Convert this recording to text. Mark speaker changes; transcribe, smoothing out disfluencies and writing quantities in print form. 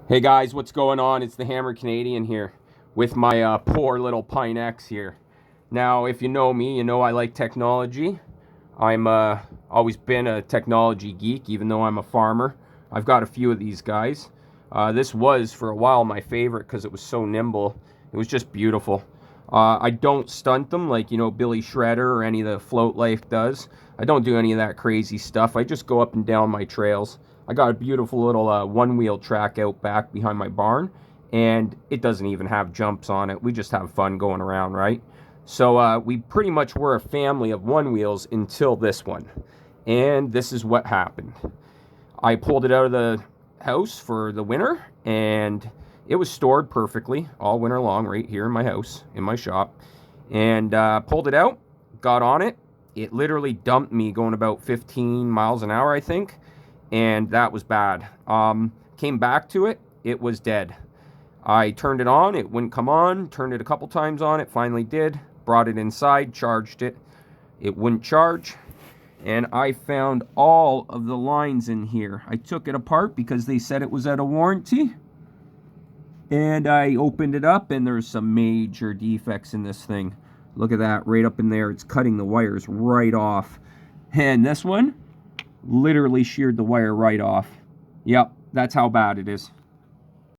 Speaker 1: Hey guys, what's going on? It's the Hammer Canadian here with my poor little Pint X here. Now, if you know me, you know I like technology. I'm always been a technology geek, even though I'm a farmer. I've got a few of these guys. This was for a while my favorite because it was so nimble. It was just beautiful. I don't stunt them like Billy Shredder or any of the Float Life does. I don't do any of that crazy stuff. I just go up and down my trails. I got a beautiful little one-wheel track out back behind my barn, and it doesn't even have jumps on it. We just have fun going around, right? So we pretty much were a family of one wheels until this one. And this is what happened. I pulled it out of the house for the winter, and it was stored perfectly all winter long right here in my house, in my shop. And pulled it out, got on it. It literally dumped me going about 15 miles an hour, I think. And that was bad. Came back to it, it was dead. I turned it on, it wouldn't come on. Turned it a couple times on, it finally did. Brought it inside, charged it. It wouldn't charge. And I found all of the lines in here. I took it apart because they said it was out of warranty. And I opened it up, and there's some major defects in this thing. Look at that, right up in there. It's cutting the wires right off. And this one literally sheared the wire right off. Yep, that's how bad it is.